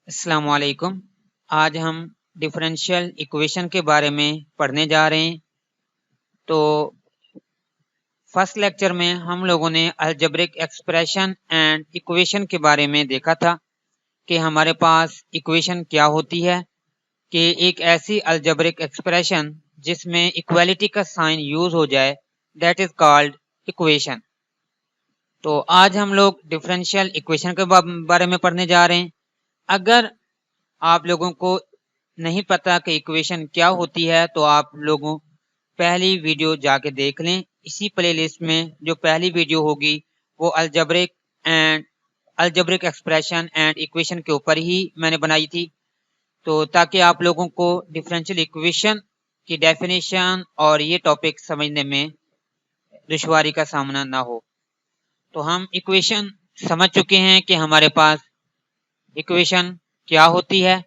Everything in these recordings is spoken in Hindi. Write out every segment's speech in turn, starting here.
अस्सलाम वालेकुम। आज हम डिफरेंशियल इक्वेशन के बारे में पढ़ने जा रहे हैं। तो फर्स्ट लेक्चर में हम लोगों ने अलजेब्रिक एक्सप्रेशन एंड इक्वेशन के बारे में देखा था कि हमारे पास इक्वेशन क्या होती है, कि एक ऐसी अलजेब्रिक एक्सप्रेशन जिसमें इक्वालिटी का साइन यूज हो जाए, दैट इज कॉल्ड इक्वेशन। तो आज हम लोग डिफरेंशियल इक्वेशन के बारे में पढ़ने जा रहे हैं। अगर आप लोगों को नहीं पता कि इक्वेशन क्या होती है तो आप लोगों पहली वीडियो जाके देख लें। इसी प्लेलिस्ट में जो पहली वीडियो होगी वो अलजेब्रिक एक्सप्रेशन एंड इक्वेशन के ऊपर ही मैंने बनाई थी, तो ताकि आप लोगों को डिफरेंशियल इक्वेशन की डेफिनेशन और ये टॉपिक समझने में दुश्वारी का सामना ना हो। तो हम इक्वेशन समझ चुके हैं कि हमारे पास इक्वेशन क्या होती है।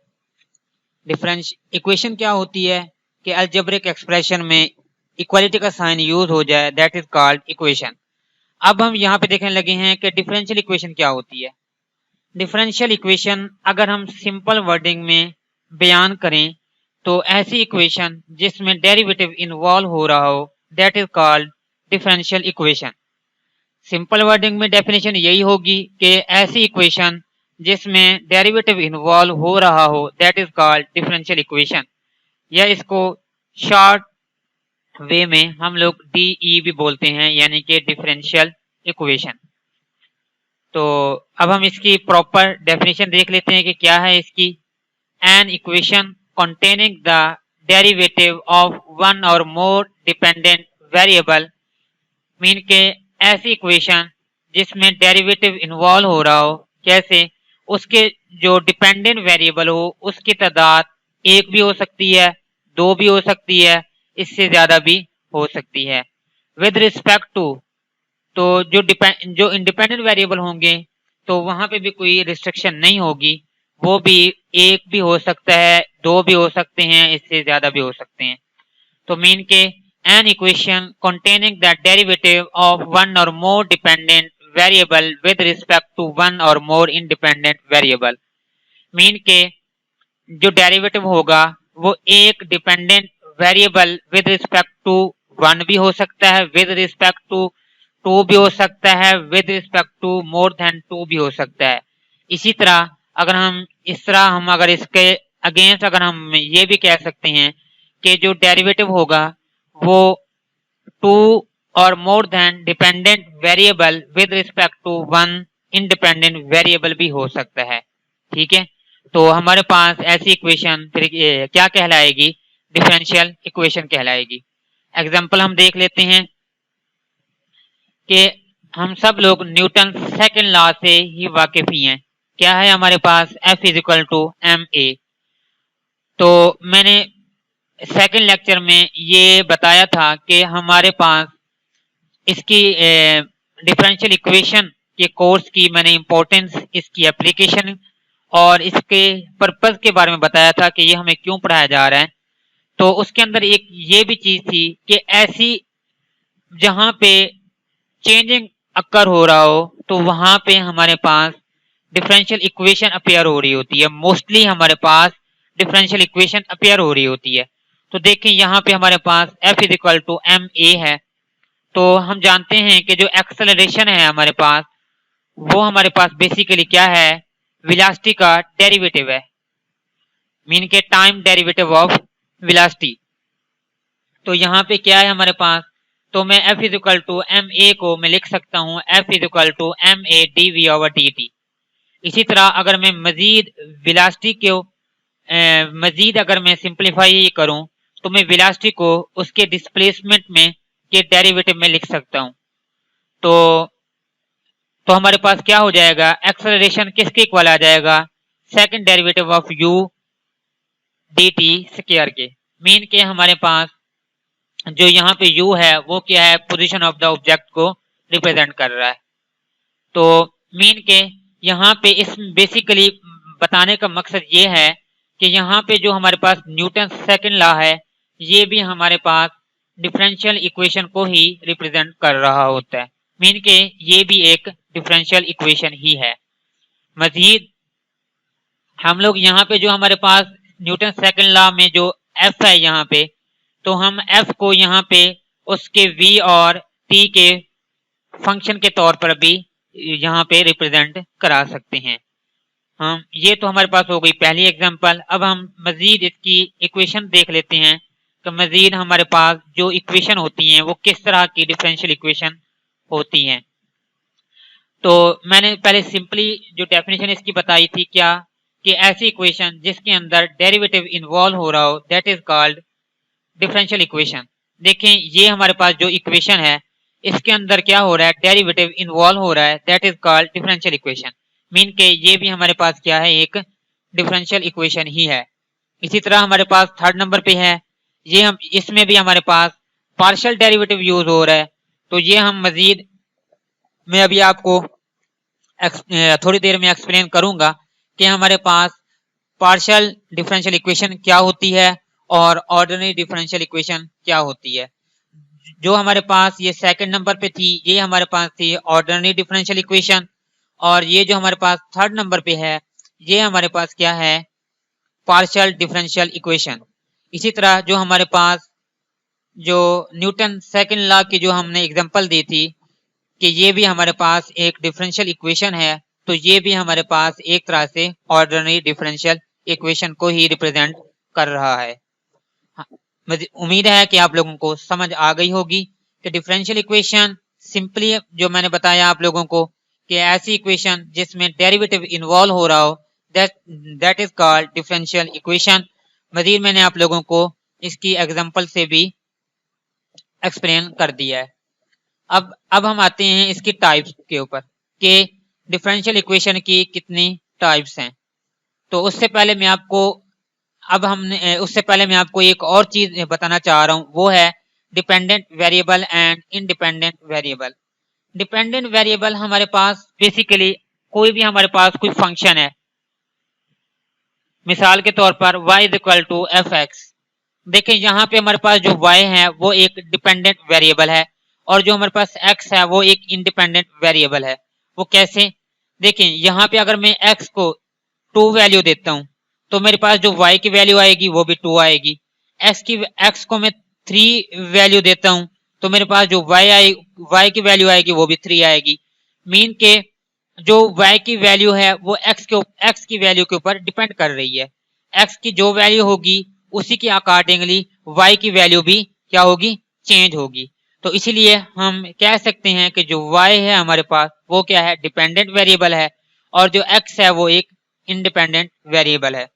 इक्वेशन क्या होती है कि अलजेब्रिक एक्सप्रेशन में इक्वालिटी का साइन यूज हो जाए, दैट इज कॉल्ड इक्वेशन। अब हम यहाँ पे देखने लगे हैं कि डिफरेंशियल इक्वेशन क्या होती है। डिफरेंशियल इक्वेशन अगर हम सिंपल वर्डिंग में बयान करें तो ऐसी इक्वेशन जिसमें डेरिवेटिव इन्वॉल्व हो रहा हो, that is called differential equation. Simple wording में डेफिनेशन यही होगी कि ऐसी इक्वेशन जिसमें डेरिवेटिव इन्वॉल्व हो रहा हो, that is called differential equation, या इसको शॉर्ट वे में हम लोग DE भी बोलते हैं, यानी कि डिफरेंशियल इक्वेशन। तो अब हम इसकी प्रॉपर डेफिनेशन देख लेते हैं कि क्या है इसकी। An equation containing the derivative of one or more dependent variable, mean के ऐसी इक्वेशन जिसमें डेरिवेटिव इन्वॉल्व हो रहा हो, कैसे उसके जो डिपेंडेंट वेरिएबल हो उसकी तादाद एक भी हो सकती है, दो भी हो सकती है, इससे ज्यादा भी हो सकती है। विद रिस्पेक्ट टू, तो जो इंडिपेंडेंट वेरिएबल होंगे तो वहां पे भी कोई रिस्ट्रिक्शन नहीं होगी, वो भी एक भी हो सकता है, दो भी हो सकते हैं, इससे ज्यादा भी हो सकते हैं। तो मीन के an equation containing the derivative of one or more dependent variable with respect to one or more independent variable, mean के जो डेरिवेटिव होगा वो एक dependent variable with respect to one भी हो सकता है, विद रिस्पेक्ट टू टू भी हो सकता है, with respect to more than two भी हो सकता है। इसी तरह अगर इसके अगेंस्ट अगर हम ये भी कह सकते हैं कि जो डेरिवेटिव होगा वो टू और more than dependent variable with respect to one independent variable भी हो सकता है। ठीक है, तो हमारे पास ऐसी इक्वेशन फिर क्या कहलाएगी? डिफरेंशियल इक्वेशन कहलाएगी। एग्जांपल हम देख लेते हैं कि हम सब लोग न्यूटन सेकंड लॉ से ही वाकिफ ही हैं। क्या है हमारे पास? F is equal to ma। तो मैंने सेकंड लेक्चर में ये बताया था कि हमारे पास इसकी डिफरेंशियल इक्वेशन के कोर्स की मैंने इंपॉर्टेंस, इसकी एप्लीकेशन और इसके पर्पस के बारे में बताया था कि ये हमें क्यों पढ़ाया जा रहा है। तो उसके अंदर एक ये भी चीज थी कि ऐसी जहां पे चेंजिंग अक्कर हो रहा हो तो वहां पे हमारे पास डिफरेंशियल इक्वेशन अपेयर हो रही होती है। मोस्टली हमारे पास डिफरेंशियल इक्वेशन अपेयर हो रही होती है। तो देखें यहाँ पे हमारे पास F is equal to ma है। तो हम जानते हैं कि जो एक्सेलरेशन है हमारे पास, वो हमारे पास बेसिकली क्या है? वेलोसिटी का डेरिवेटिव है, मीन के टाइम डेरिवेटिव ऑफ वेलोसिटी। तो यहाँ पे क्या है हमारे पास? तो मैं F is equal to ma को मैं लिख सकता हूँ F is equal to ma dv over dt। इसी तरह अगर मैं मजीद वेलोसिटी को मजीद अगर मैं सिंप्लीफाई करूं तो मैं वेलोसिटी को उसके डिस्प्लेसमेंट में के डेरिवेटिव में लिख सकता हूं। तो हमारे पास क्या हो जाएगा? एक्सेलरेशन किसके इक्वल आ जाएगा? Second derivative of u dt square के। मीन के हमारे पास जो यहाँ पे u है वो क्या है? पोजीशन ऑफ द ऑब्जेक्ट को रिप्रेजेंट कर रहा है। तो मीन के यहाँ पे इस बेसिकली बताने का मकसद ये है कि यहाँ पे जो हमारे पास न्यूटन सेकंड लॉ है ये भी हमारे पास डिफरेंशियल इक्वेशन को ही रिप्रेजेंट कर रहा होता है। मीन के ये भी एक डिफरेंशियल इक्वेशन ही है। मजीद हम लोग यहाँ पे जो हमारे पास न्यूटन सेकंड लॉ में जो एफ है यहाँ पे, तो हम एफ को यहाँ पे उसके वी और टी के फंक्शन के तौर पर भी यहाँ पे रिप्रेजेंट करा सकते हैं हम। ये तो हमारे पास हो गई पहली एग्जांपल। अब हम मजीद इसकी इक्वेशन देख लेते हैं तो मजीद हमारे पास जो इक्वेशन होती हैं वो किस तरह की डिफरेंशियल इक्वेशन होती हैं। तो मैंने पहले सिंपली जो डेफिनेशन इसकी बताई थी क्या, कि ऐसी इक्वेशन जिसके अंदर डेरिवेटिव इन्वॉल्व हो रहा हो that is called differential equation. देखें ये हमारे पास जो इक्वेशन है इसके अंदर क्या हो रहा है, डेरिवेटिव इन्वॉल्व हो रहा है, that is called differential equation. Mean के ये भी हमारे पास क्या है, एक डिफरेंशियल इक्वेशन ही है। इसी तरह हमारे पास थर्ड नंबर पे है, ये हम इसमें भी हमारे पास पार्शियल डेरिवेटिव यूज हो रहा है। तो ये हम मजीद मैं अभी आपको थोड़ी देर में एक्सप्लेन करूंगा कि हमारे पास पार्शियल डिफरेंशियल इक्वेशन क्या होती है और ऑर्डिनरी डिफरेंशियल इक्वेशन क्या होती है। जो हमारे पास ये सेकंड नंबर पे थी ये हमारे पास थी ऑर्डिनरी डिफरेंशियल इक्वेशन, और ये जो हमारे पास थर्ड नंबर पे है ये हमारे पास क्या है, पार्शियल डिफरेंशियल इक्वेशन। इसी तरह जो हमारे पास जो न्यूटन सेकंड लॉ की जो हमने एग्जांपल दी थी कि ये भी हमारे पास एक डिफरेंशियल इक्वेशन है, तो ये भी हमारे पास एक तरह से ऑर्डिनरी डिफरेंशियल इक्वेशन को ही रिप्रेजेंट कर रहा है। उम्मीद है कि आप लोगों को समझ आ गई होगी कि डिफरेंशियल इक्वेशन सिंपली जो मैंने बताया आप लोगों को कि ऐसी इक्वेशन जिसमें डेरिवेटिव इन्वॉल्व हो रहा हो that is called differential equation. मजीद मैंने आप लोगों को इसकी एग्जांपल से भी एक्सप्लेन कर दिया है। अब हम आते हैं इसकी टाइप्स के ऊपर कि डिफरेंशियल इक्वेशन की कितनी टाइप्स हैं। तो उससे पहले मैं आपको एक और चीज बताना चाह रहा हूं, वो है dependent variable and independent variable. Dependent variable हमारे पास बेसिकली कोई भी हमारे पास कोई फंक्शन है, मिसाल के तौर पर y is equal to f x. देखें यहाँ पे हमारे पास जो y है वो एक डिपेंडेंट वेरिएबल है और जो हमारे पास x है वो एक इंडिपेंडेंट वेरिएबल है। वो कैसे, देखें यहाँ पे अगर मैं x को 2 वैल्यू देता हूँ तो मेरे पास जो y की वैल्यू आएगी वो भी 2 आएगी। x को मैं 3 वैल्यू देता हूँ तो मेरे पास जो y की वैल्यू आएगी वो भी 3 आएगी। मीन के जो y की वैल्यू है वो x की वैल्यू के ऊपर डिपेंड कर रही है। x की जो वैल्यू होगी उसी के अकॉर्डिंगली y की वैल्यू भी क्या होगी, चेंज होगी। तो इसीलिए हम कह सकते हैं कि जो y है हमारे पास वो क्या है, डिपेंडेंट वेरिएबल है, और जो x है वो एक इंडिपेंडेंट वेरिएबल है।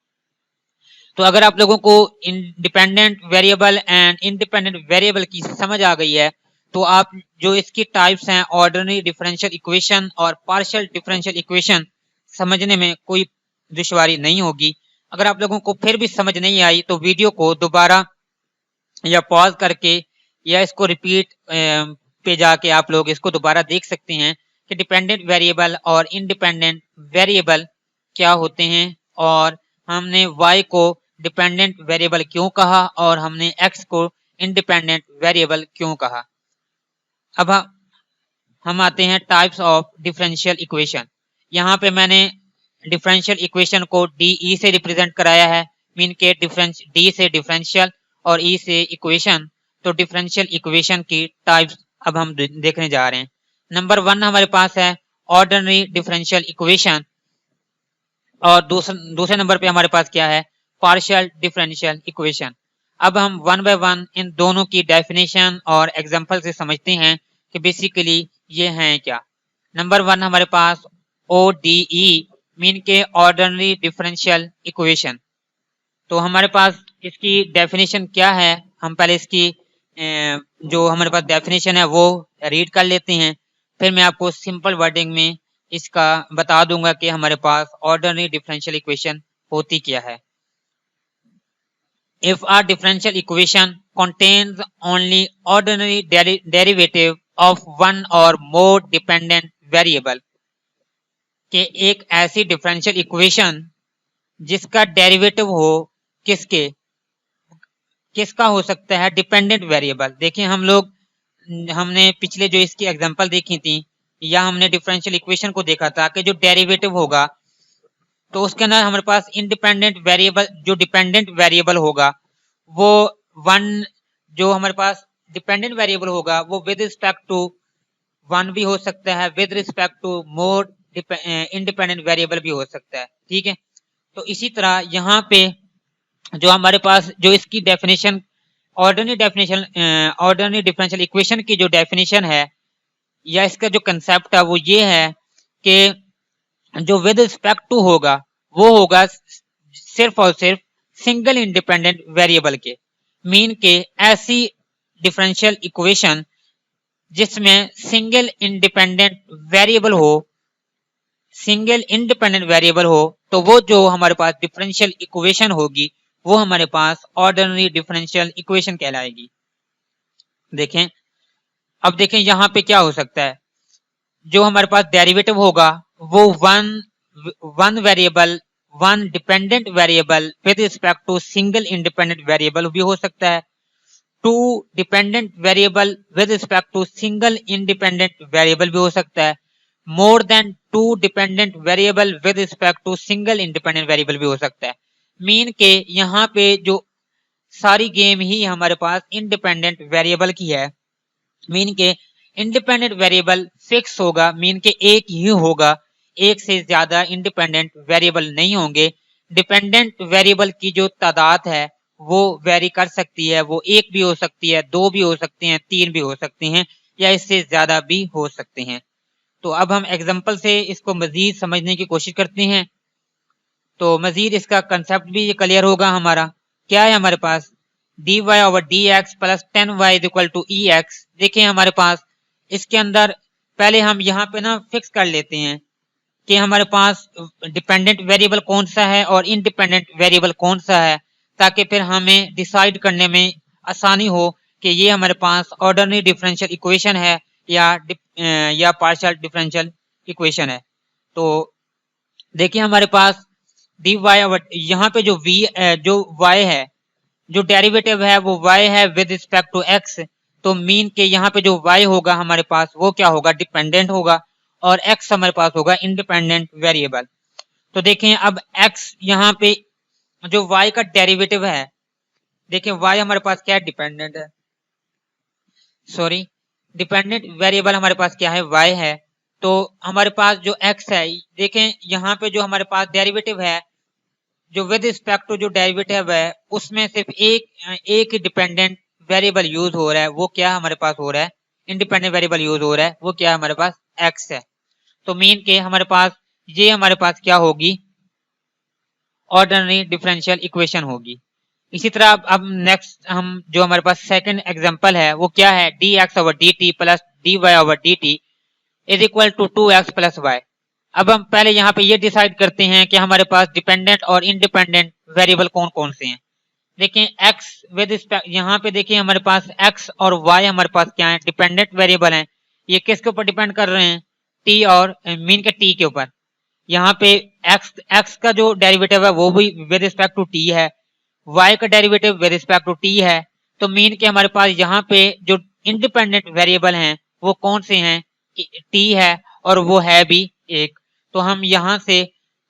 तो अगर आप लोगों को dependent variable and independent variable की समझ आ गई है तो आप जो इसकी टाइप्स हैं ऑर्डिनरी डिफरेंशियल इक्वेशन और पार्शियल डिफरेंशियल इक्वेशन समझने में कोई दुश्वारी नहीं होगी। अगर आप लोगों को फिर भी समझ नहीं आई तो वीडियो को दोबारा या पॉज करके या इसको रिपीट पे जाके आप लोग इसको दोबारा देख सकते हैं कि डिपेंडेंट वेरिएबल और इंडिपेंडेंट वेरिएबल क्या होते हैं, और हमने y को डिपेंडेंट वेरिएबल क्यों कहा और हमने x को इंडिपेंडेंट वेरिएबल क्यों कहा। अब हम आते हैं टाइप्स ऑफ डिफरेंशियल इक्वेशन। यहाँ पे मैंने डिफरेंशियल इक्वेशन को डी से रिप्रेजेंट कराया है, मीन के डी से डिफरेंशियल और ई से इक्वेशन। तो डिफरेंशियल इक्वेशन की टाइप्स अब हम देखने जा रहे हैं। नंबर 1 हमारे पास है ऑर्डिनरी डिफरेंशियल इक्वेशन, और दूसरे नंबर पे हमारे पास क्या है, पार्शियल डिफरेंशियल इक्वेशन। अब हम वन बाय वन इन दोनों की डेफिनेशन और एग्जांपल से समझते हैं कि बेसिकली ये हैं क्या। नंबर 1 हमारे पास ODE मीन के ऑर्डिनरी डिफरेंशियल इक्वेशन। तो हमारे पास इसकी डेफिनेशन क्या है, हम पहले इसकी जो हमारे पास डेफिनेशन है वो रीड कर लेते हैं, फिर मैं आपको सिंपल वर्डिंग में इसका बता दूंगा कि हमारे पास ऑर्डिनरी डिफरेंशियल इक्वेशन होती क्या है। If a differential equation contains only ordinary derivative of one or more dependent variable, कि एक ऐसी डिफरेंशियल इक्वेशन जिसका डेरिवेटिव हो किसका हो सकता है, डिपेंडेंट वेरिएबल। देखिए हमने पिछले जो इसकी एग्जांपल देखी थी या हमने डिफरेंशियल इक्वेशन को देखा था कि जो डेरिवेटिव होगा तो उसके अंदर हमारे पास इंडिपेंडेंट वेरिएबल, जो डिपेंडेंट वेरिएबल होगा वो वन, जो हमारे पास डिपेंडेंट वेरिएबल होगा वो विद रिस्पेक्ट टू वन भी हो सकता है, with respect to more independent variable भी हो सकता है। ठीक है, तो इसी तरह यहाँ पे जो हमारे पास जो इसकी डेफिनेशन, ऑर्डिनरी डिफरेंशियल इक्वेशन की जो डेफिनेशन है या इसका जो कंसेप्ट है वो ये है कि जो विद रिस्पेक्ट टू होगा वो होगा सिर्फ और सिर्फ सिंगल इंडिपेंडेंट वेरिएबल के। मीन के ऐसी डिफरेंशियल इक्वेशन जिसमें सिंगल इंडिपेंडेंट वेरिएबल हो, सिंगल इंडिपेंडेंट वेरिएबल हो, तो वो जो हमारे पास डिफरेंशियल इक्वेशन होगी वो हमारे पास ऑर्डिनरी डिफरेंशियल इक्वेशन कहलाएगी। देखें, अब देखें यहाँ पे क्या हो सकता है, जो हमारे पास डेरिवेटिव होगा वो one variable, one dependent variable with respect to single independent variable भी हो सकता है, two dependent variable with respect to single independent variable भी हो सकता है, more than two dependent variable with respect to single independent variable भी हो सकता है। मीन के यहाँ पे जो सारी गेम ही हमारे पास इंडिपेंडेंट वेरिएबल की है। मीन के इंडिपेंडेंट वेरिएबल फिक्स होगा, मीन के एक ही होगा, एक से ज्यादा इंडिपेंडेंट वेरिएबल नहीं होंगे। डिपेंडेंट वेरिएबल की जो तादाद है वो वेरी कर सकती है, वो एक भी हो सकती है, दो भी हो सकती हैं, तीन भी हो सकती हैं, या इससे ज्यादा भी हो सकते हैं। तो अब हम एग्जांपल से इसको मजीद समझने की कोशिश करते हैं, तो मजीद इसका कंसेप्ट भी क्लियर होगा हमारा। क्या है हमारे पास dy over dx plus 10y is equal to ex। देखिए हमारे पास इसके अंदर पहले हम यहाँ पे ना फिक्स कर लेते हैं कि हमारे पास डिपेंडेंट वेरिएबल कौन सा है और इंडिपेंडेंट वेरिएबल कौन सा है, ताकि फिर हमें डिसाइड करने में आसानी हो कि ये हमारे पास ऑर्डिनरी डिफरेंशियल इक्वेशन है या पार्शियल डिफरेंशियल इक्वेशन है। तो देखिए हमारे पास dy ओवर, यहाँ पे जो y है, जो डेरिवेटिव है वो y है विद रिस्पेक्ट टू x। तो मीन के यहाँ पे जो y होगा हमारे पास वो क्या होगा, डिपेंडेंट होगा, और x हमारे पास होगा इंडिपेंडेंट वेरिएबल। तो देखें अब x यहाँ पे जो y का डेरिवेटिव है, देखें y हमारे पास क्या है, डिपेंडेंट है, सॉरी डिपेंडेंट वेरिएबल हमारे पास क्या है, y है। तो हमारे पास जो x है, देखें यहाँ पे जो हमारे पास डेरिवेटिव है, जो विद रिस्पेक्ट टू जो डेरिवेटिव है उसमें सिर्फ एक डिपेंडेंट वेरिएबल यूज हो रहा है, वो क्या हमारे पास हो रहा है, इंडिपेंडेंट वेरिएबल यूज हो रहा है, वो क्या हमारे पास x है। तो मीन के हमारे पास ये हमारे पास क्या होगी, ऑर्डिनरी डिफरेंशियल इक्वेशन होगी। इसी तरह अब नेक्स्ट हम जो हमारे पास सेकंड एग्जांपल है वो क्या है, dx over dt plus dy over dt is equal to 2x plus y। अब हम पहले यहाँ पे ये डिसाइड करते हैं कि हमारे पास डिपेंडेंट और इंडिपेंडेंट वेरिएबल कौन कौन से हैं। देखें x विद रिस्पेक्ट, यहाँ पे देखिए हमारे पास x और y हमारे पास क्या है, डिपेंडेंट वेरिएबल हैं। ये किसके ऊपर डिपेंड कर रहे हैं, t और मीन के t के ऊपर। यहाँ पे x का जो डेरिवेटिव है वो भी विद रिस्पेक्ट टू t है, y का derivative with respect to t है। तो मीन के हमारे पास यहाँ पे जो इंडिपेंडेंट वेरिएबल हैं वो कौन से हैं, t है, और वो है भी एक। तो हम यहाँ से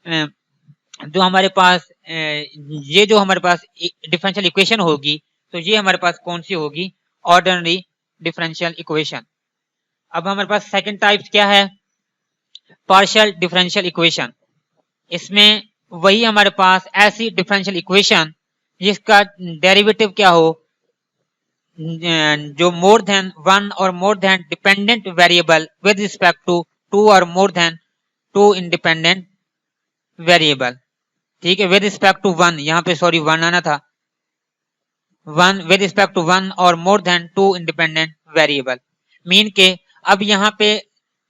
जो हमारे पास ये जो हमारे पास डिफरेंशियल इक्वेशन होगी, तो ये हमारे पास कौन सी होगी, ऑर्डिनरी डिफरेंशियल इक्वेशन। अब हमारे पास सेकंड टाइप क्या है, पार्शियल डिफरेंशियल इक्वेशन। इसमें वही हमारे पास ऐसी डिफरेंशियल इक्वेशन जिसका डेरिवेटिव क्या हो, जो मोर देन वन और more than dependent variable with respect to two और more than two independent variable. ठीक है, विद रिस्पेक्ट टू वन, यहाँ पे सॉरी वन आना था, one with respect to one और more than two independent variable. Mean के अब यहाँ पे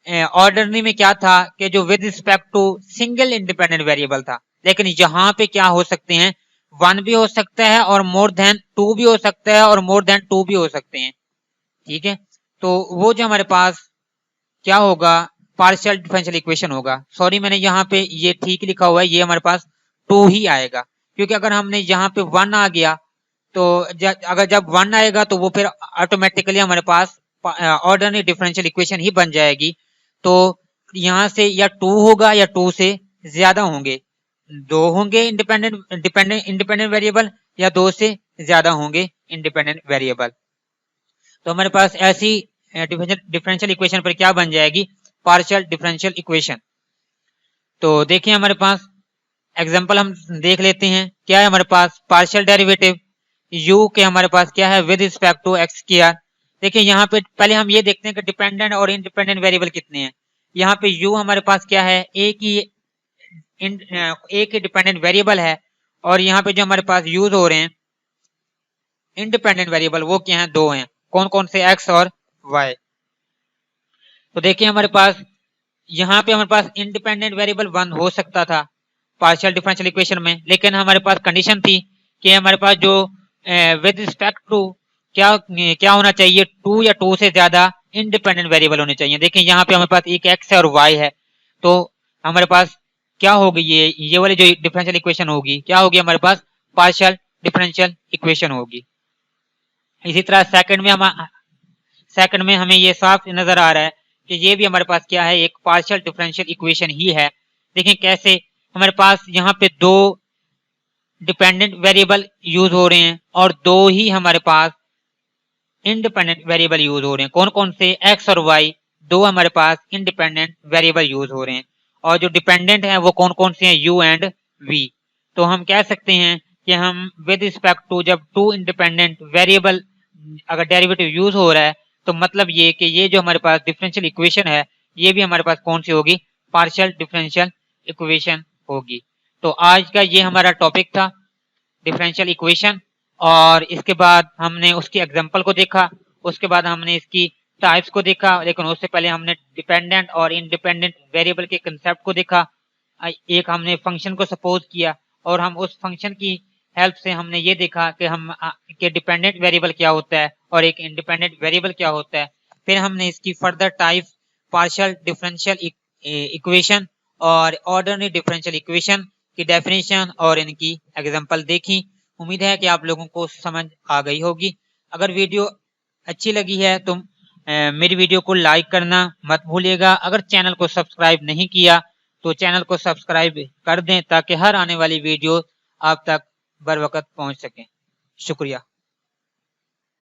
ऑर्डिनरी में क्या था कि जो with respect to single independent variable था, लेकिन यहाँ पे क्या हो सकते हैं, वन भी हो सकता है और मोर देन टू भी हो सकता है और मोर देन टू भी हो सकते हैं। ठीक है, तो वो जो हमारे पास क्या होगा, पार्शियल डिफरेंशियल इक्वेशन होगा। सॉरी मैंने यहाँ पे ये ठीक लिखा हुआ है, ये हमारे पास टू ही आएगा, क्योंकि अगर हमने यहाँ पे वन आ गया तो अगर जब वन आएगा तो वो फिर ऑटोमेटिकली हमारे पास ऑर्डिनरी डिफरेंशियल इक्वेशन ही बन जाएगी। तो यहाँ से या टू होगा या टू से ज्यादा होंगे, दो होंगे इंडिपेंडेंट वेरिएबल या दो से ज्यादा होंगे इंडिपेंडेंट वेरिएबल। तो हमारे पास ऐसी डिफरेंशियल इक्वेशन पर क्या बन जाएगी, पार्शियल डिफरेंशियल इक्वेशन। तो देखिए हमारे पास एग्जांपल हम देख लेते हैं। क्या है हमारे पास, पार्शियल डेरिवेटिव u के हमारे पास क्या है with respect to x square. देखिए यहाँ पे पहले हम ये देखते हैं कि डिपेंडेंट और इंडिपेंडेंट वेरिएबल कितने हैं। यहाँ पे u हमारे पास क्या है, एक ही डिपेंडेंट वेरिएबल है, और यहाँ पे जो हमारे पास यूज हो रहे हैं इंडिपेंडेंट वेरिएबल वो क्या है, दो हैं। कौन कौन से, x और y। तो देखिए हमारे पास यहाँ पे हमारे पास इंडिपेंडेंट वेरिएबल 1 हो सकता था पार्शियल डिफरेंशियल इक्वेशन में, लेकिन हमारे पास कंडीशन थी कि हमारे पास जो विद रिस्पेक्ट टू क्या होना चाहिए, 2 या 2 से ज्यादा इंडिपेंडेंट वेरिएबल होने चाहिए। देखिए यहाँ पे हमारे पास एक x है और y है, तो हमारे पास क्या होगी, ये वाली जो डिफरेंशियल इक्वेशन होगी क्या होगी, हमारे पास पार्शियल डिफरेंशियल इक्वेशन होगी। इसी तरह सेकंड में हमें ये साफ नजर आ रहा है कि ये भी हमारे पास क्या है, एक पार्शियल डिफरेंशियल इक्वेशन ही है। देखें कैसे, हमारे पास यहाँ पे दो डिपेंडेंट वेरिएबल यूज हो रहे हैं और दो ही हमारे पास इंडिपेंडेंट वेरिएबल यूज हो रहे हैं। कौन कौन से, x और y, दो हमारे पास इंडिपेंडेंट वेरिएबल यूज हो रहे हैं। और जो डिपेंडेंट है वो कौन कौन से हैं, u एंड v। तो हम कह सकते हैं कि हम विद रिस्पेक्ट टू जब टू इंडिपेंडेंट वेरिएबल अगर डेरिवेटिव यूज हो रहा है, तो मतलब ये कि ये जो हमारे पास डिफरेंशियल इक्वेशन है ये भी हमारे पास कौन सी होगी, पार्शियल डिफरेंशियल इक्वेशन होगी। तो आज का ये हमारा टॉपिक था डिफरेंशियल इक्वेशन, और इसके बाद हमने उसकी एग्जांपल को देखा, उसके बाद हमने इसकी टाइप्स को देखा, लेकिन उससे पहले हमने डिपेंडेंट और इंडिपेंडेंट वेरिएबल के कंसेप्ट को देखा। एक हमने फंक्शन को सपोज किया और हम उस फंक्शन की हेल्प से हमने ये देखा कि हम के डिपेंडेंट वेरिएबल क्या होता है और एक इंडिपेंडेंट वेरिएबल क्या होता है। फिर हमने इसकी further type partial differential equation और ऑर्डिनरी डिफरेंशियल इक्वेशन की डेफिनेशन और इनकी एग्जांपल देखी। उम्मीद है कि आप लोगों को समझ आ गई होगी। अगर वीडियो अच्छी लगी है तो मेरी वीडियो को लाइक करना मत भूलिएगा। अगर चैनल को सब्सक्राइब नहीं किया तो चैनल को सब्सक्राइब कर दें ताकि हर आने वाली वीडियो आप तक बर वक्त पहुंच सके। शुक्रिया।